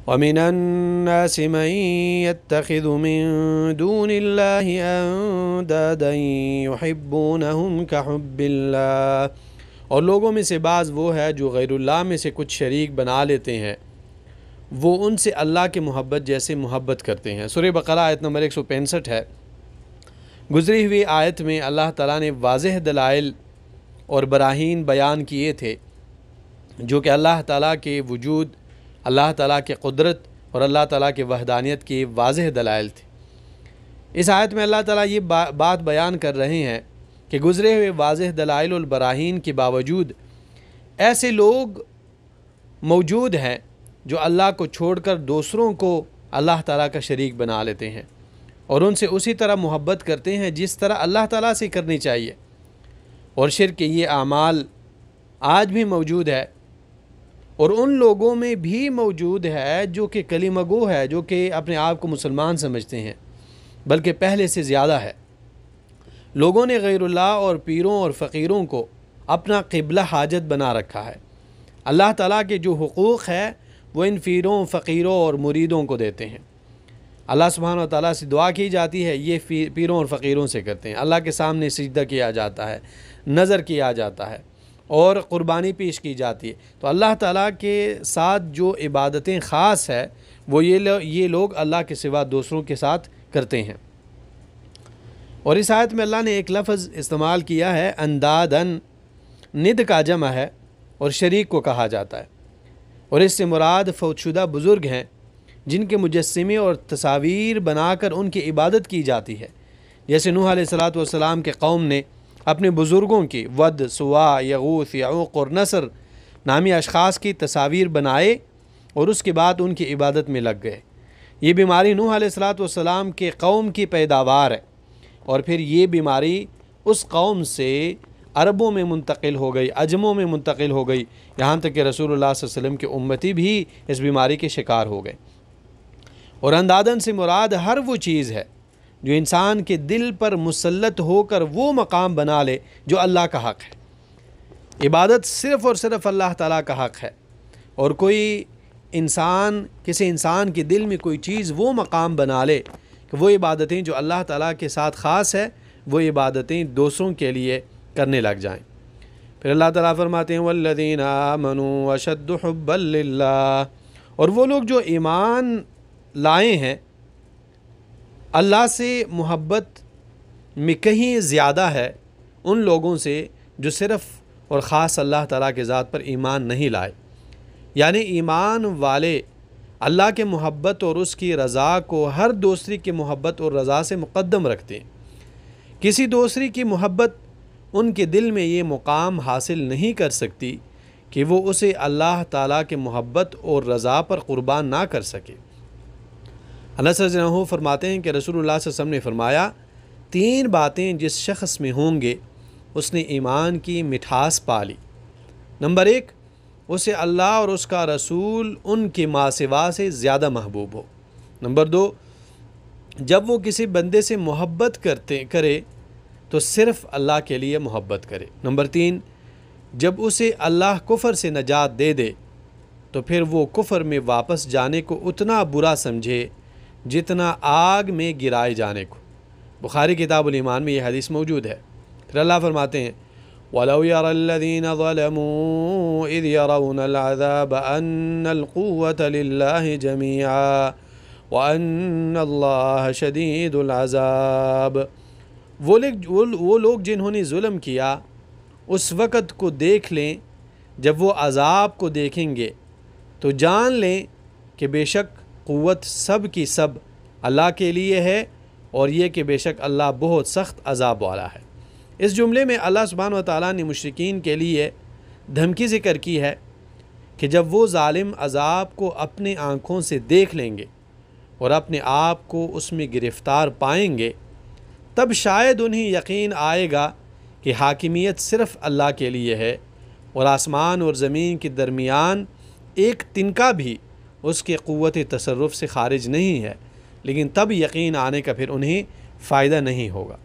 وَمِنَ النَّاسِ مَن يَتَّخِذُ مِن دُونِ اللَّهِ أَندَادًا يُحِبُّونَهُمْ كَحُبِّ اللَّهِ، اور لوگوں میں سے بعض وہ ہے جو غیر اللہ میں سے کچھ شریک بنا لیتے ہیں، وہ ان سے اللہ کی محبت جیسے محبت کرتے ہیں۔ سورہ بقرہ آیت نمبر 165 ہے۔ گزری ہوئی آیت میں اللہ تعالیٰ نے واضح دلائل اور براہین بیان کیے تھے جو کہ اللہ تعالیٰ کے وجود، اللہ تعالیٰ کے قدرت اور اللہ تعالیٰ کے وحدانیت کی واضح دلائل تھے۔ اس آیت میں اللہ تعالیٰ یہ بات بیان کر رہے ہیں کہ گزرے ہوئے واضح دلائل اور براہین کے باوجود ایسے لوگ موجود ہیں جو اللہ کو چھوڑ کر دوسروں کو اللہ تعالیٰ کا شریک بنا لیتے ہیں اور ان سے اسی طرح محبت کرتے ہیں جس طرح اللہ تعالیٰ سے کرنی چاہیے۔ اور شرک کے یہ اعمال آج بھی موجود ہے، اور ان لوگوں میں بھی موجود ہے جو کہ کلمہ گو ہے، جو کہ اپنے آپ کو مسلمان سمجھتے ہیں، بلکہ پہلے سے زیادہ ہے۔ لوگوں نے غیر اللہ اور پیروں اور فقیروں کو اپنا قبلہ حاجت بنا رکھا ہے۔ اللہ تعالیٰ کے جو حقوق ہے وہ ان پیروں، فقیروں اور مریدوں کو دیتے ہیں۔ اللہ سبحانہ و تعالیٰ سے دعا کی جاتی ہے، یہ پیروں اور فقیروں سے کرتے ہیں۔ اللہ کے سامنے سجدہ کیا جاتا ہے، نظر کیا جاتا ہے اور قربانی پیش کی جاتی ہے۔ تو اللہ تعالیٰ کے ساتھ جو عبادتیں خاص ہے وہ یہ لوگ اللہ کے سوا دوسروں کے ساتھ کرتے ہیں۔ اور اس آیت میں اللہ نے ایک لفظ استعمال کیا ہے، اندادن، ند کا جمع ہے اور شریک کو کہا جاتا ہے، اور اس سے مراد فوت شدہ بزرگ ہیں جن کے مجسمے اور تصاویر بنا کر ان کی عبادت کی جاتی ہے، جیسے نوح علیہ السلام کے قوم نے اپنے بزرگوں کی ود، سوا، یغوث، یعوق اور نصر نامی اشخاص کی تصاویر بنائے اور اس کے بعد ان کی عبادت میں لگ گئے۔ یہ بیماری نوح علیہ السلام کے قوم کی پیداوار ہے، اور پھر یہ بیماری اس قوم سے عربوں میں منتقل ہو گئی، عجموں میں منتقل ہو گئی، یہاں تک کہ رسول اللہ صلی اللہ علیہ وسلم کے امتی بھی اس بیماری کے شکار ہو گئے۔ اور اندادن سے مراد ہر وہ چیز ہے جو انسان کے دل پر مسلط ہو کر وہ مقام بنا لے جو اللہ کا حق ہے۔ عبادت صرف اور صرف اللہ تعالیٰ کا حق ہے، اور کسی انسان کے دل میں کوئی چیز وہ مقام بنا لے کہ وہ عبادتیں جو اللہ تعالیٰ کے ساتھ خاص ہے وہ عبادتیں دوسروں کے لیے کرنے لگ جائیں۔ پھر اللہ تعالیٰ فرماتے ہیں والذین آمنوا اشد حبا للہ، اور وہ لوگ جو ایمان لائے ہیں اللہ سے محبت میں کہیں زیادہ ہے ان لوگوں سے جو صرف اور خاص اللہ تعالیٰ کے ذات پر ایمان نہیں لائے۔ یعنی ایمان والے اللہ کے محبت اور اس کی رضا کو ہر دوسری کی محبت اور رضا سے مقدم رکھتے ہیں۔ کسی دوسری کی محبت ان کے دل میں یہ مقام حاصل نہیں کر سکتی کہ وہ اسے اللہ تعالیٰ کے محبت اور رضا پر قربان نہ کر سکے۔ اللہ صلی اللہ علیہ وسلم فرماتے ہیں کہ رسول اللہ صلی اللہ علیہ وسلم نے فرمایا 3 باتیں جس شخص میں ہوں گے اس نے ایمان کی مٹھاس پا لی۔ نمبر 1، اسے اللہ اور اس کا رسول ان کے ماں سوا سے زیادہ محبوب ہو۔ نمبر 2، جب وہ کسی بندے سے محبت کرے تو صرف اللہ کے لیے محبت کرے۔ نمبر 3، جب اسے اللہ کفر سے نجات دے دے تو پھر وہ کفر میں واپس جانے کو اتنا برا سمجھے جتنا آگ میں گرائے جانے کو۔ بخاری کتاب الایمان میں یہ حدیث موجود ہے۔ پھر اللہ فرماتے ہیں وَلَوْ يَرَى الَّذِينَ ظَلَمُوا إِذْ يَرَوْنَ الْعَذَابَ أَنَّ الْقُوَّةَ لِلَّهِ جَمِيعًا وَأَنَّ اللَّهَ شَدِيدُ الْعَذَابِ۔ وہ لوگ جنہوں نے ظلم کیا اس وقت کو دیکھ لیں جب وہ عذاب کو دیکھیں گے تو جان لیں کہ بے شک قوت سب کی سب اللہ کے لیے ہے، اور یہ کہ بے شک اللہ بہت سخت عذاب والا ہے۔ اس جملے میں اللہ سبحانہ و تعالیٰ نے مشرکین کے لیے دھمکی ذکر کی ہے کہ جب وہ ظالم عذاب کو اپنے آنکھوں سے دیکھ لیں گے اور اپنے آپ کو اس میں گرفتار پائیں گے تب شاید انہیں یقین آئے گا کہ حاکمیت صرف اللہ کے لیے ہے، اور آسمان اور زمین کے درمیان ایک تنکا بھی اس کے قوت تصرف سے خارج نہیں ہے، لیکن تب یقین آنے کا پھر انہیں فائدہ نہیں ہوگا۔